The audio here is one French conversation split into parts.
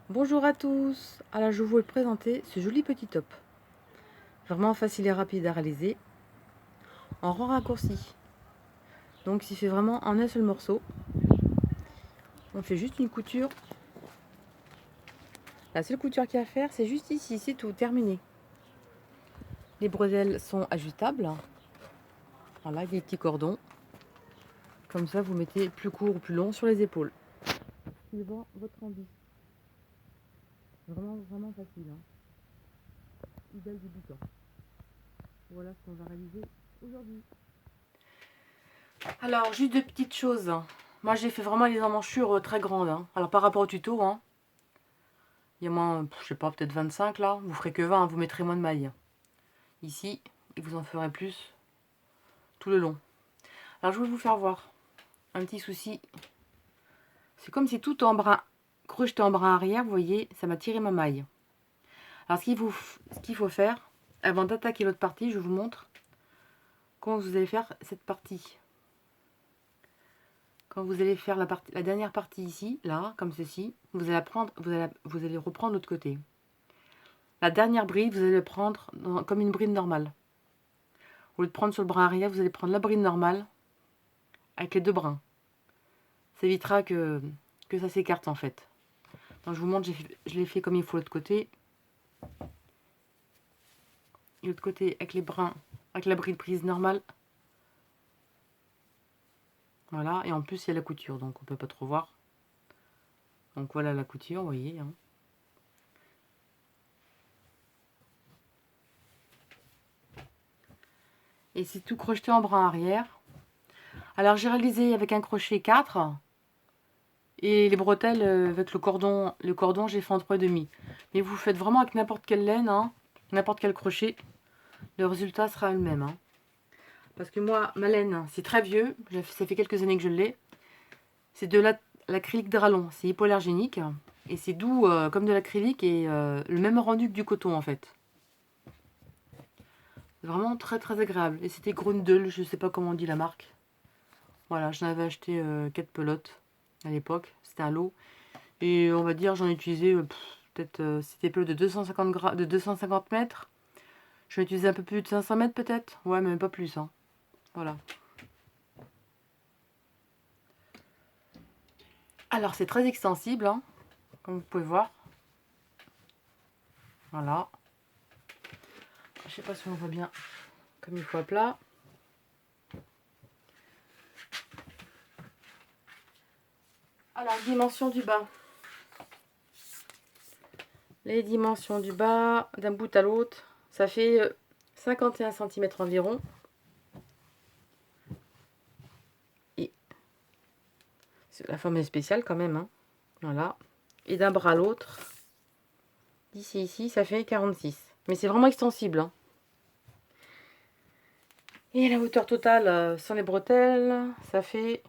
Bonjour à tous. Alors je vais vous présenter ce joli petit top. Vraiment facile et rapide à réaliser en rang raccourci. Donc il fait vraiment en un seul morceau. On fait juste une couture. La seule couture qu'il y a à faire, c'est juste ici, c'est tout, terminé. Les bretelles sont ajustables. Voilà, avec des petits cordons. Comme ça, vous mettez plus court ou plus long sur les épaules. Suivant votre envie. Vraiment facile. Idéal débutant. Voilà ce qu'on va réaliser aujourd'hui. Alors, juste deux petites choses. Moi, j'ai fait vraiment les emmanchures très grandes. Alors, par rapport au tuto, il y a moins, je sais pas, peut-être 25 là. Vous ferez que 20, vous mettrez moins de mailles. Ici, et vous en ferez plus tout le long. Alors, je vais vous faire voir un petit souci. C'est comme si tout en brin, crocheté en brin arrière, vous voyez, ça m'a tiré ma maille. Alors, ce qu'il faut faire, avant d'attaquer l'autre partie, je vous montre comment vous allez faire cette partie. Quand vous allez faire la dernière partie ici, là, comme ceci, vous allez reprendre l'autre côté. La dernière bride, vous allez le prendre comme une bride normale. Au lieu de prendre sur le brin arrière, vous allez prendre la bride normale avec les deux brins. Ça évitera que ça s'écarte en fait. Donc je vous montre, je l'ai fait comme il faut l'autre côté. Et l'autre côté avec les brins, avec la bride prise normale. Voilà, et en plus il y a la couture, donc on peut pas trop voir. Donc voilà la couture, vous voyez. Et c'est tout crocheté en brin arrière. Alors j'ai réalisé avec un crochet 4. Et les bretelles avec le cordon j'ai fait en 3,5. Mais vous faites vraiment avec n'importe quelle laine, n'importe quel crochet. Le résultat sera le même. Parce que moi, ma laine, c'est très vieux. Ça fait quelques années que je l'ai. C'est de l'acrylique Dralon. C'est hypoallergénique. Et c'est doux comme de l'acrylique et le même rendu que du coton en fait. C'est vraiment très agréable. Et c'était Grundel, je sais pas comment on dit la marque. Voilà, j'en avais acheté 4 pelotes à l'époque. C'était un lot. Et on va dire, j'en ai utilisé peut-être, c'était peu de 250 mètres. Je vais utiliser un peu plus de 500 mètres peut-être. Ouais, même pas plus. Voilà. Alors, c'est très extensible, comme vous pouvez voir. Voilà. Je sais pas si on voit bien comme il faut à plat. Alors, dimension du bas. Les dimensions du bas, d'un bout à l'autre, ça fait 51 cm environ. Et la forme est spéciale quand même. Voilà. Et d'un bras à l'autre, d'ici ici, ça fait 46. Mais c'est vraiment extensible. Et la hauteur totale sans les bretelles, ça fait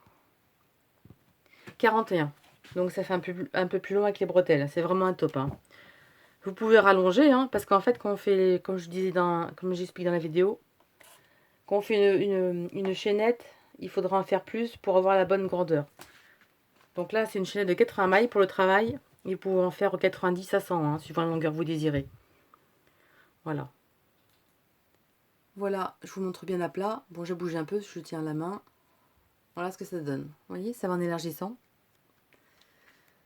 41. Donc ça fait un peu plus long avec les bretelles. C'est vraiment un top. Vous pouvez rallonger, parce qu'en fait, quand on fait, comme je disais comme j'explique dans la vidéo, quand on fait une chaînette, il faudra en faire plus pour avoir la bonne grandeur. Donc là, c'est une chaînette de 80 mailles pour le travail. Et vous pouvez en faire 90 à 100, suivant la longueur que vous désirez. Voilà. Voilà, je vous montre bien à plat. Bon, j'ai bougé un peu, je tiens la main. Voilà ce que ça donne. Vous voyez, ça va en élargissant.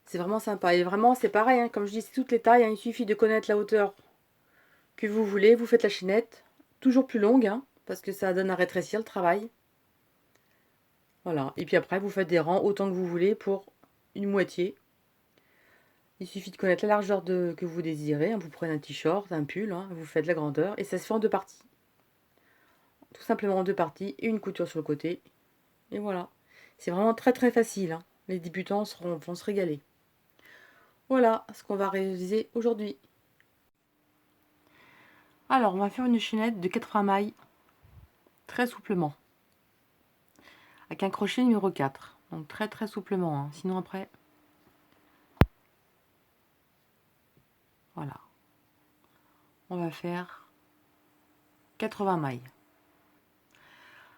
C'est vraiment sympa. Et vraiment, c'est pareil, comme je dis, c'est toutes les tailles. Il suffit de connaître la hauteur que vous voulez. Vous faites la chaînette, toujours plus longue, parce que ça donne à rétrécir le travail. Voilà. Et puis après, vous faites des rangs autant que vous voulez pour une moitié. Il suffit de connaître la largeur que vous désirez. Vous prenez un t-shirt, un pull, vous faites la grandeur. Et ça se fait en deux parties. Tout simplement en deux parties. Et une couture sur le côté. Et voilà. C'est vraiment très facile. Les débutants vont se régaler. Voilà ce qu'on va réaliser aujourd'hui. Alors, on va faire une chaînette de 80 mailles, très souplement, avec un crochet numéro 4. Donc très souplement, sinon après, voilà. On va faire 80 mailles.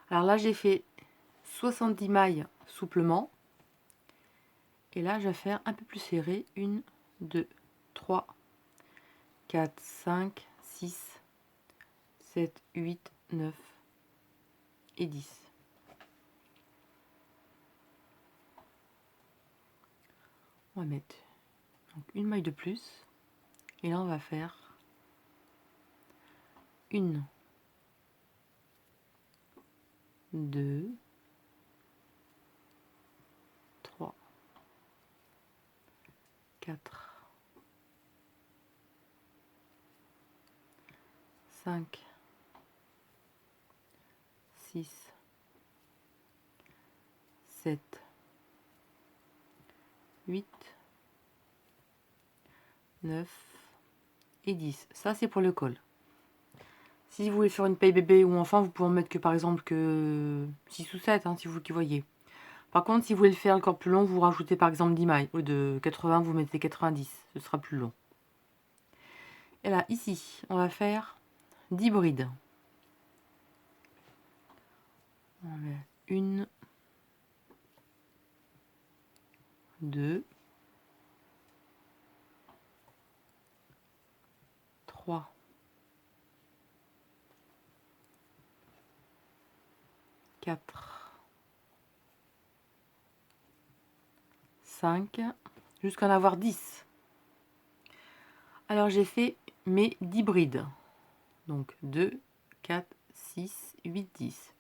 Alors là, j'ai fait 70 mailles souplement. Et là, je vais faire un peu plus serré. 1, 2, 3, 4, 5, 6, 7, 8, 9 et 10. On va mettre donc une maille de plus. Et là, on va faire une, 2, 3, 4, 5, 6, 7, 8, 9 et 10. Ça, c'est pour le col. Si vous voulez faire une paille bébé ou enfant, vous pouvez en mettre que par exemple que 6 ou 7, hein, si vous qui voyez. Par contre, si vous voulez le faire encore plus long, vous rajoutez par exemple 10 mailles. Au lieu de 80, vous mettez 90. Ce sera plus long. Et là, ici, on va faire 10 brides. On va mettre 1, 2, 3, 4, 5, jusqu'à en avoir 10. Alors j'ai fait mes 10 brides. Donc 2, 4, 6, 8, 10.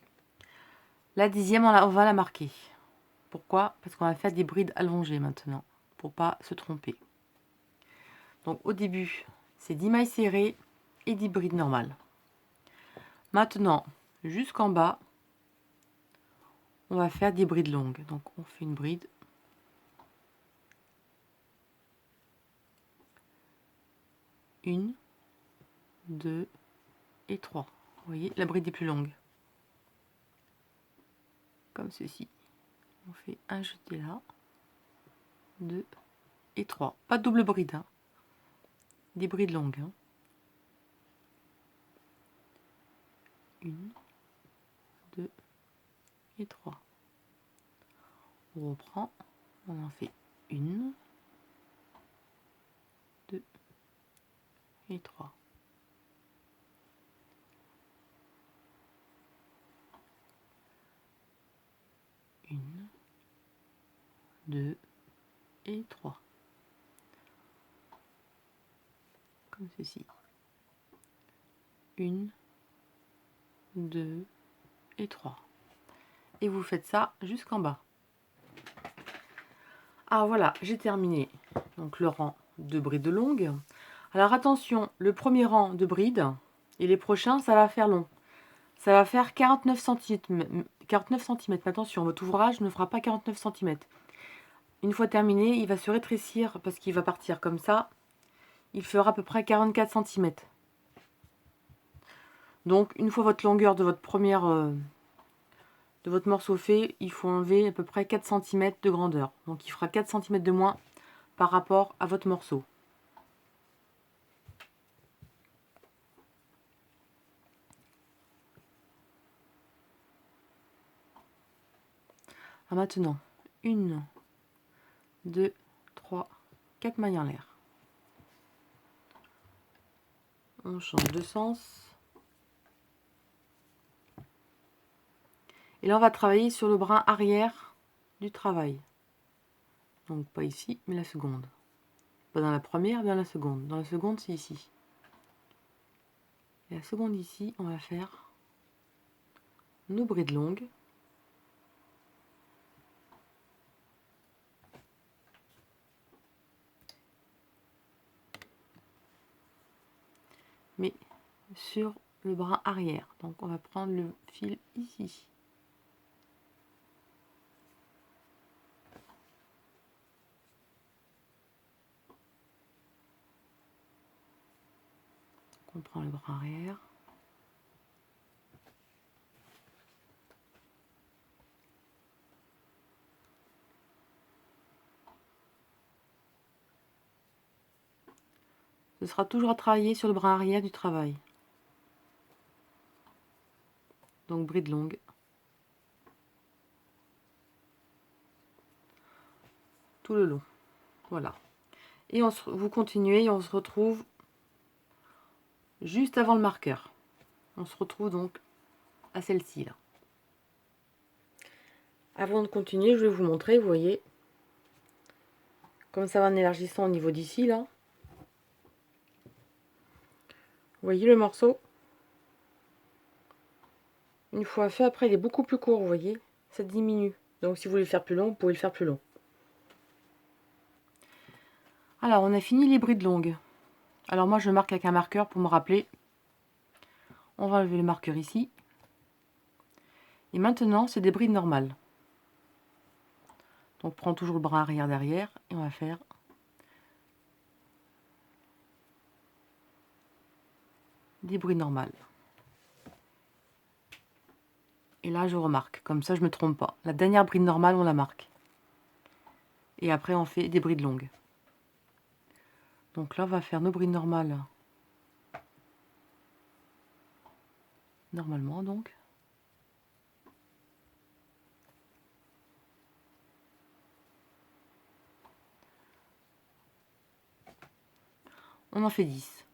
La 10e, on va la marquer. Pourquoi? Parce qu'on va faire des brides allongées maintenant, pour pas se tromper. Donc au début, c'est 10 mailles serrées et 10 brides normales. Maintenant, jusqu'en bas, on va faire des brides longues. Donc on fait une bride. Une, 2 et 3. Vous voyez, la bride est plus longue. Comme ceci. On fait un jeté là, 2 et 3. Pas de double bride, hein. Des brides longues. Hein. 1, 2 et 3. On reprend, on en fait 1, 2 et 3. Une, 2 et 3. Comme ceci. 1, 2 et 3. Et vous faites ça jusqu'en bas. Ah voilà, j'ai terminé donc le rang de brides longues. Alors attention, le premier rang de brides et les prochains, ça va faire long. Ça va faire 49 cm. 49 cm. Attention, votre ouvrage ne fera pas 49 cm. Une fois terminé, il va se rétrécir parce qu'il va partir comme ça. Il fera à peu près 44 cm. Donc, une fois votre longueur de votre de votre morceau fait, il faut enlever à peu près 4 cm de grandeur. Donc, il fera 4 cm de moins par rapport à votre morceau. Ah, maintenant, 1, 2, 3, 4 mailles en l'air. On change de sens. Et là, on va travailler sur le brin arrière du travail. Donc, pas ici, mais la seconde. Pas dans la première, mais dans la seconde. Dans la seconde, c'est ici. Et la seconde ici, on va faire nos brides longues. Mais sur le brin arrière. Donc on va prendre le fil ici. Donc on prend le brin arrière. Ce sera toujours à travailler sur le brin arrière du travail. Donc bride longue. Tout le long. Voilà. Et vous continuez et on se retrouve juste avant le marqueur. On se retrouve donc à celle-ci là. Avant de continuer, je vais vous montrer, vous voyez, comme ça va en élargissant au niveau d'ici là. Vous voyez le morceau? Une fois fait, après il est beaucoup plus court, vous voyez, ça diminue. Donc si vous voulez le faire plus long, vous pouvez le faire plus long. Alors on a fini les brides longues. Alors moi je marque avec un marqueur pour me rappeler. On va enlever le marqueur ici. Et maintenant c'est des brides normales. Donc on prend toujours le bras arrière derrière et on va faire des brides normales. Et là je remarque, comme ça je me trompe pas. La dernière bride normale on la marque. Et après on fait des brides longues. Donc là on va faire nos brides normales. Normalement donc. On en fait 10.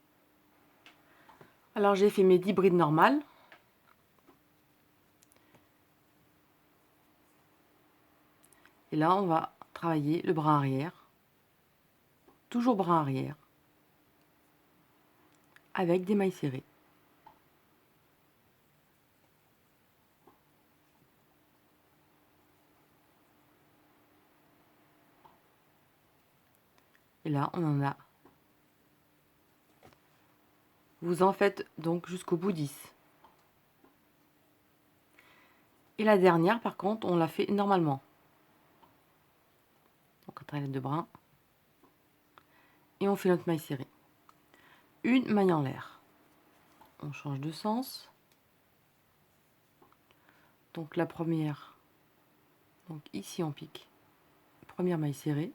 Alors j'ai fait mes 10 brides normales. Et là on va travailler le bras arrière. Toujours bras arrière. Avec des mailles serrées. Et là on en a. Vous en faites donc jusqu'au bout 10. Et la dernière, par contre, on l'a fait normalement. Donc on travaille les deux brins. Et on fait notre maille serrée. Une maille en l'air. On change de sens. Donc la première, donc ici on pique. Première maille serrée.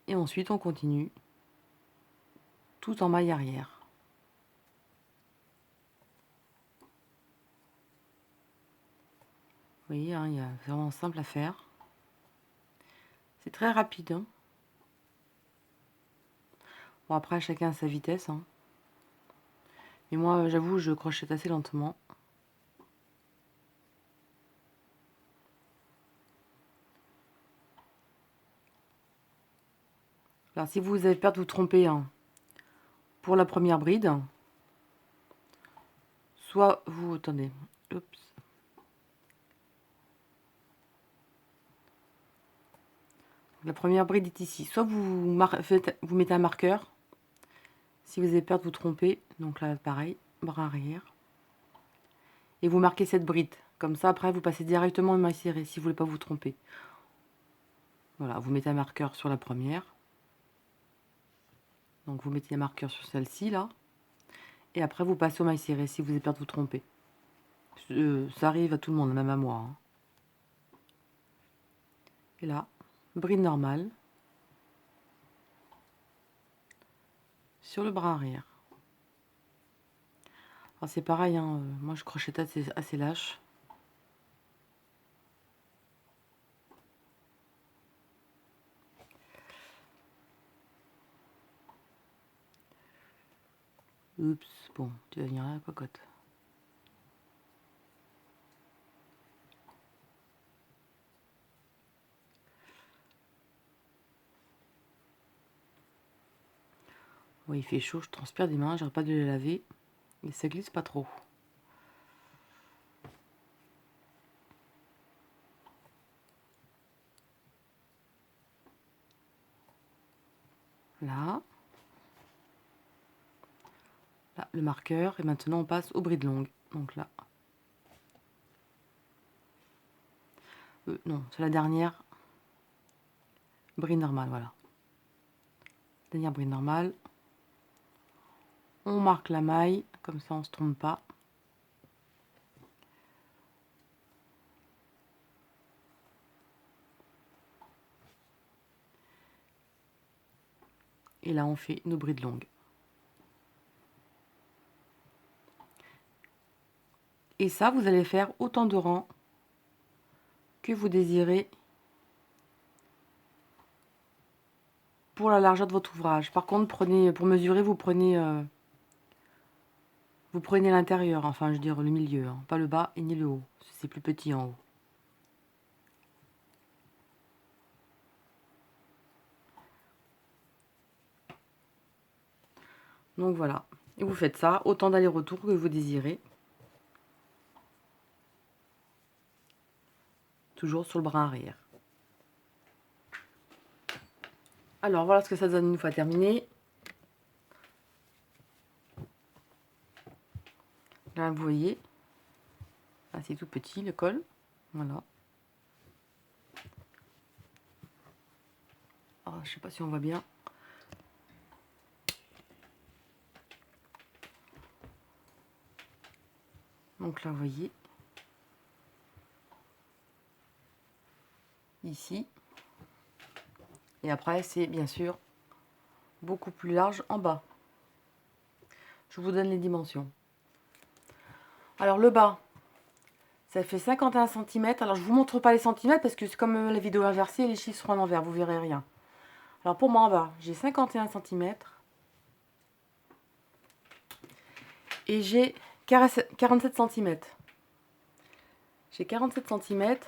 Et ensuite on continue tout en maille arrière. Vous voyez, hein, c'est vraiment simple à faire. C'est très rapide. Hein. Bon, après, chacun a sa vitesse. Hein. Mais moi, j'avoue, je crochette assez lentement. Alors, si vous avez peur de vous tromper hein, pour la première bride, soit vous... Attendez. Oups. La première bride est ici. Soit vous mettez un marqueur. Si vous avez peur de vous tromper, donc là, pareil, bras arrière. Et vous marquez cette bride. Comme ça, après, vous passez directement une maille serrée si vous voulez pas vous tromper. Voilà, vous mettez un marqueur sur la première. Donc, vous mettez un marqueur sur celle-ci, là. Et après, vous passez aux mailles serrées si vous avez peur de vous tromper. Ça arrive à tout le monde, même à moi. Hein. Et là, bride normale. Sur le bras arrière. Alors, c'est pareil, hein, moi je crochette assez lâche. Oups, bon, tu vas venir à la cocotte. Oui, il fait chaud, je transpire des mains, j'arrête pas de les laver. Et ça glisse pas trop. Là. Là, le marqueur. Et maintenant, on passe aux brides longues. Donc là. Non, c'est la dernière bride normale, voilà. Dernière bride normale. On marque la maille, comme ça on se trompe pas. Et là, on fait nos brides longues. Et ça, vous allez faire autant de rangs que vous désirez pour la largeur de votre ouvrage. Par contre, prenez, pour mesurer, vous prenez l'intérieur, enfin je veux dire le milieu, hein, pas le bas et ni le haut. C'est plus petit en haut. Donc voilà. Et vous faites ça, autant d'aller-retour que vous désirez. Toujours sur le bras arrière. Alors voilà ce que ça donne une fois terminé. Là vous voyez, là c'est tout petit le col. Voilà. Alors, je sais pas si on voit bien. Donc là vous voyez. Ici. Et après c'est bien sûr beaucoup plus large en bas. Je vous donne les dimensions. Alors le bas, ça fait 51 cm. Alors je vous montre pas les centimètres parce que c'est comme la vidéo inversée, les chiffres seront à l'envers, vous verrez rien. Alors pour moi en bas, j'ai 51 cm. Et j'ai 47 cm. J'ai 47 cm.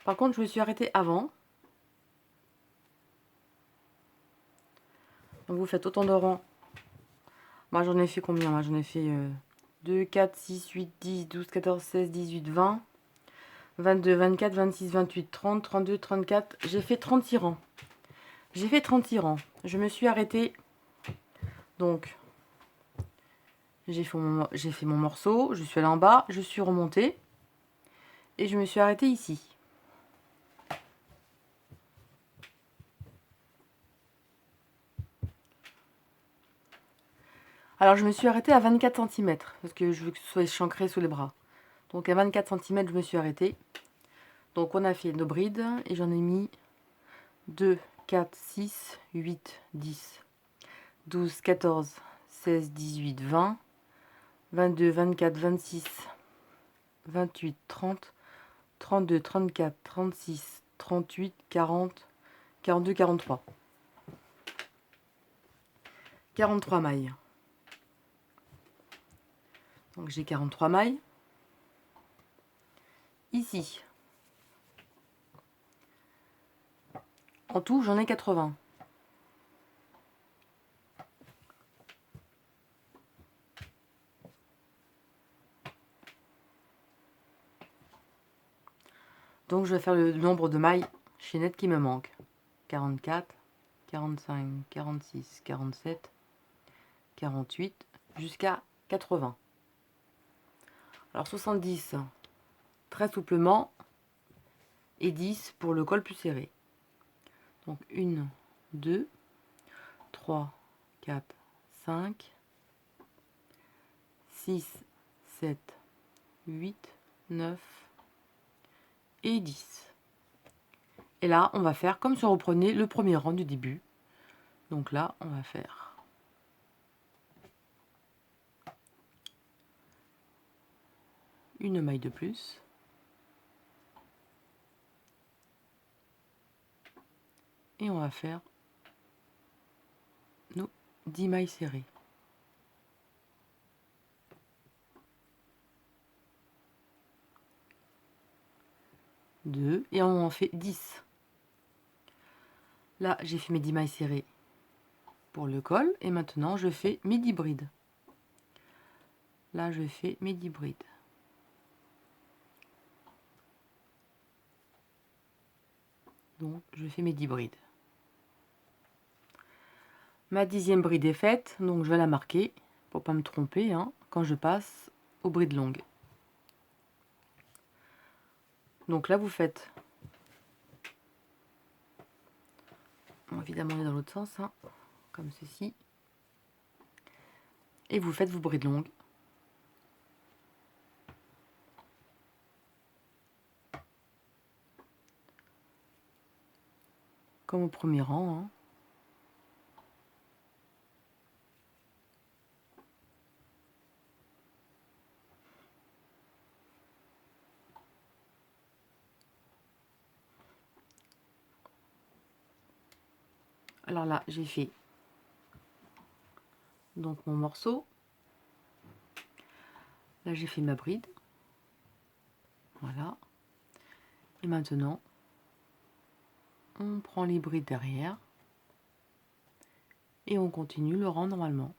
Par contre, je me suis arrêtée avant. Donc vous faites autant de rangs. Moi j'en ai fait combien? Moi j'en ai fait 2, 4, 6, 8, 10, 12, 14, 16, 18, 20, 22, 24, 26, 28, 30, 32, 34. J'ai fait 36 rangs. J'ai fait 36 rangs. Je me suis arrêtée. Donc j'ai fait mon morceau. Je suis allée en bas. Je suis remontée. Et je me suis arrêtée ici. Alors je me suis arrêtée à 24 cm. Parce que je veux que ce soit échancré sous les bras. Donc à 24 cm, je me suis arrêtée. Donc on a fait nos brides et j'en ai mis 2, 4, 6, 8, 10, 12, 14, 16, 18, 20, 22, 24, 26, 28, 30, 32, 34, 36, 38, 40, 42, 43. 43 mailles. Donc j'ai 43 mailles. Ici. En tout, j'en ai 80. Donc je vais faire le nombre de mailles chaînettes qui me manque. 44, 45, 46, 47, 48, jusqu'à 80. Alors 70, très souplement, et 10 pour le col plus serré. Donc 1, 2, 3, 4, 5, 6, 7, 8, 9 et 10. Et là, on va faire comme si on reprenait le premier rang du début. Donc là, on va faire une maille de plus. Et on va faire nos 10 mailles serrées. 2 et on en fait 10. Là, j'ai fait mes 10 mailles serrées pour le col et maintenant je fais mes 10 brides. Là, je fais mes 10 brides. Donc, je fais mes 10 brides. Ma 10e bride est faite, donc je vais la marquer pour pas me tromper hein, quand je passe aux brides longues. Donc là, vous faites, bon, évidemment, on est dans l'autre sens, hein, comme ceci, et vous faites vos brides longues. Comme au premier rang. Hein. Alors là, j'ai fait donc mon morceau. Là, j'ai fait ma bride. Voilà. Et maintenant, on prend les brides derrière et on continue le rang normalement.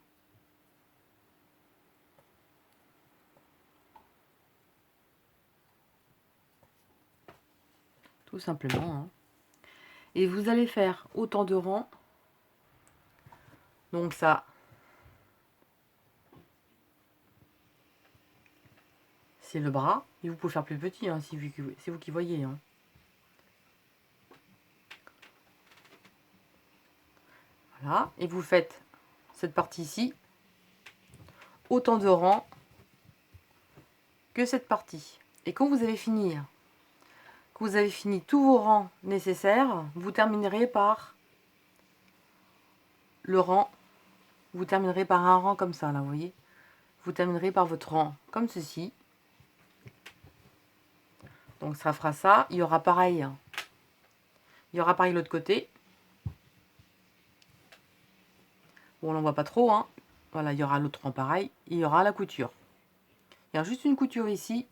Tout simplement. Hein. Et vous allez faire autant de rangs. Donc ça, c'est le bras. Et vous pouvez faire plus petit, hein, c'est vous qui voyez. Hein. Voilà. Et vous faites cette partie ici, autant de rangs que cette partie. Et quand vous avez fini, que vous avez fini tous vos rangs nécessaires, vous terminerez par le rang. Vous terminerez par un rang comme ça, là, vous voyez. Vous terminerez par votre rang comme ceci. Donc ça fera ça. Il y aura pareil. Il y aura pareil de l'autre côté. Bon, on n'en voit pas trop. Hein. Voilà, il y aura l'autre rang pareil. Il y aura la couture. Il y a juste une couture ici.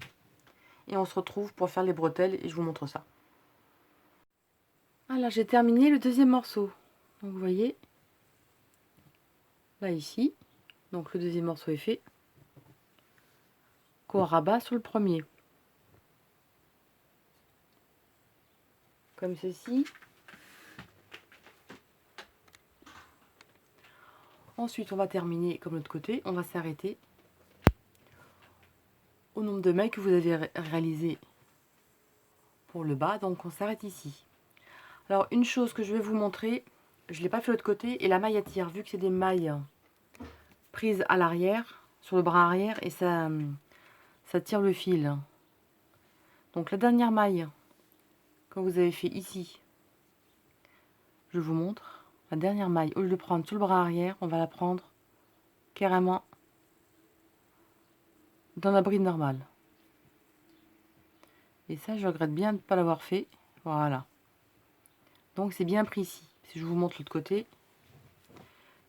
Et on se retrouve pour faire les bretelles. Et je vous montre ça. Voilà, j'ai terminé le deuxième morceau. Donc vous voyez. Là, ici. Donc le deuxième morceau est fait. Qu'on rabat sur le premier. Comme ceci. Ensuite, on va terminer comme l'autre côté. On va s'arrêter au nombre de mailles que vous avez réalisé pour le bas. Donc, on s'arrête ici. Alors, une chose que je vais vous montrer, je ne l'ai pas fait de l'autre côté, et la maille à tire, vu que c'est des mailles prises à l'arrière, sur le bras arrière, et ça tire le fil. Donc, la dernière maille que vous avez fait ici, je vous montre. La dernière maille, au lieu de prendre sur le bras arrière, on va la prendre carrément dans la bride normale. Et ça, je regrette bien de ne pas l'avoir fait. Voilà. Donc, c'est bien pris ici. Si je vous montre l'autre côté,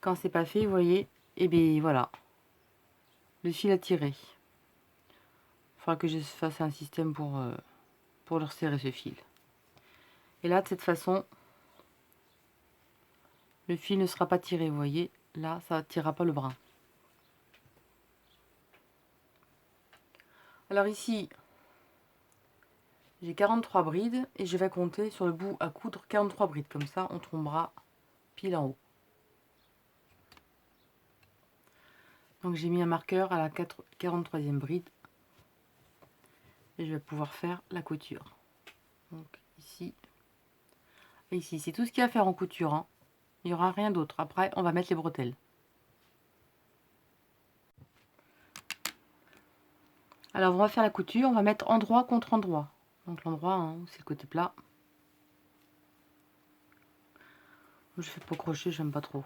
quand c'est pas fait, vous voyez, et bien voilà. Le fil à tirer. Il faudra que je fasse un système pour le resserrer ce fil. Et là, de cette façon, le fil ne sera pas tiré, vous voyez. Là, ça ne tirera pas le brin. Alors ici, j'ai 43 brides et je vais compter sur le bout à coudre 43 brides. Comme ça, on tombera pile en haut. Donc j'ai mis un marqueur à la 43e bride. Et je vais pouvoir faire la couture. Donc ici et ici. C'est tout ce qu'il y a à faire en couture. Hein. Il n'y aura rien d'autre. Après, on va mettre les bretelles. Alors, on va faire la couture. On va mettre endroit contre endroit. Donc l'endroit, hein, c'est le côté plat. Je fais pas crochet, j'aime pas trop.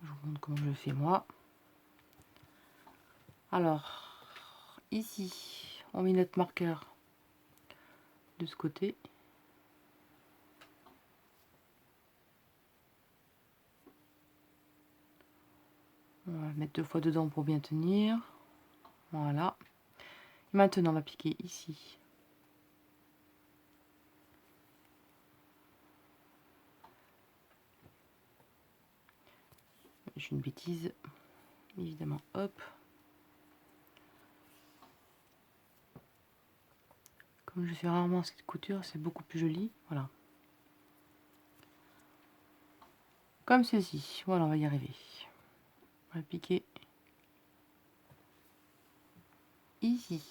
Je vous montre comment je le fais moi. Alors, ici, on met notre marqueur de ce côté. On va mettre 2 fois dedans pour bien tenir. Voilà. Maintenant, on va piquer ici. J'ai une bêtise. Évidemment, hop. Comme je fais rarement cette couture, c'est beaucoup plus joli. Voilà. Comme ceci. Voilà, on va y arriver. On va piquer ici.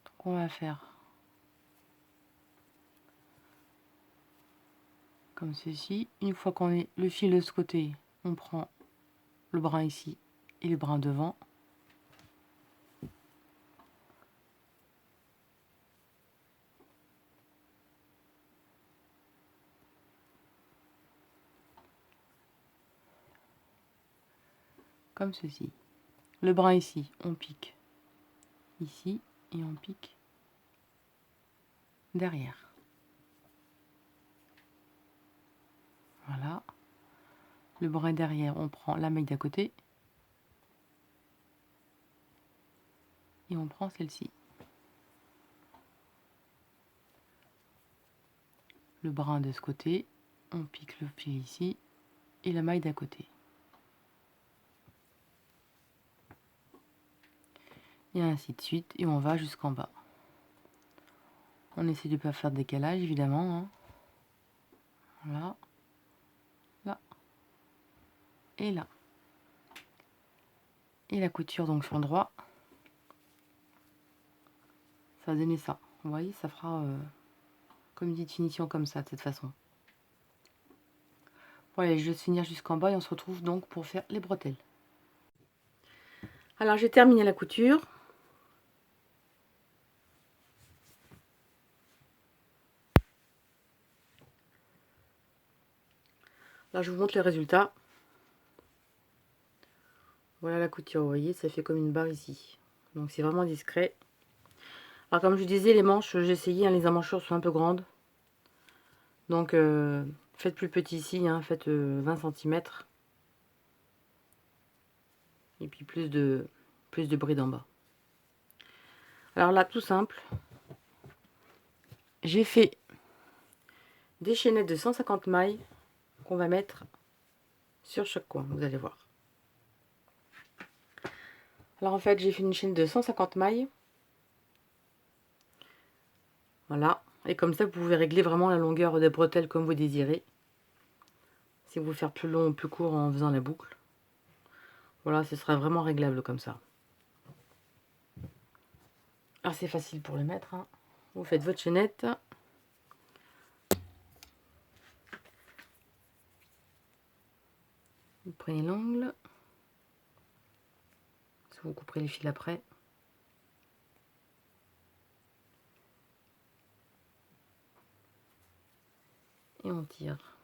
Donc on va faire comme ceci. Une fois qu'on est le fil de ce côté, on prend le brin ici et le brin devant. Comme ceci. Le brin ici, on pique ici et on pique derrière. Voilà. Le brin derrière, on prend la maille d'à côté. Et on prend celle-ci. Le brin de ce côté, on pique le fil ici et la maille d'à côté. Et ainsi de suite, et on va jusqu'en bas. On essaie de ne pas faire de décalage, évidemment. Hein. Voilà. Là. Et là. Et la couture donc sur le droit. Ça va donner ça. Vous voyez, ça fera comme une petite finition comme ça, de cette façon. Voilà, je vais finir jusqu'en bas et on se retrouve donc pour faire les bretelles. Alors j'ai terminé la couture. Là je vous montre le résultat. Voilà la couture, vous voyez, ça fait comme une barre ici. Donc c'est vraiment discret. Alors comme je vous disais, les manches, j'ai essayé, hein, les emmanchures sont un peu grandes. Donc faites plus petit ici, hein, faites 20 cm. Et puis plus de bride en bas. Alors là, tout simple. J'ai fait des chaînettes de 150 mailles qu'on va mettre sur chaque coin, vous allez voir. Alors en fait, j'ai fait une chaîne de 150 mailles. Voilà. Et comme ça, vous pouvez régler vraiment la longueur des bretelles comme vous désirez. Si vous voulez faire plus long ou plus court en faisant la boucle. Voilà, ce sera vraiment réglable comme ça. Alors c'est facile pour le mettre. Hein. Vous faites votre chaînette. Vous prenez l'ongle. Vous couperez les fils après. Et on tire.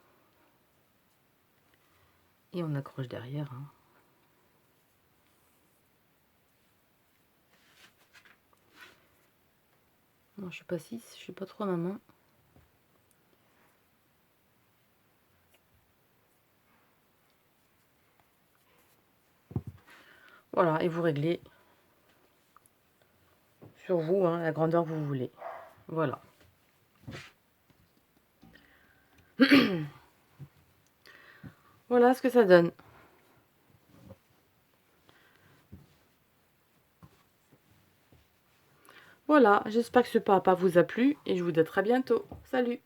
Et on accroche derrière. Hein. Non, je suis pas 6, je suis pas trop à ma main. Voilà, et vous réglez sur vous hein, la grandeur que vous voulez. Voilà. Voilà ce que ça donne. Voilà, j'espère que ce pas vous a plu et je vous dis à très bientôt. Salut!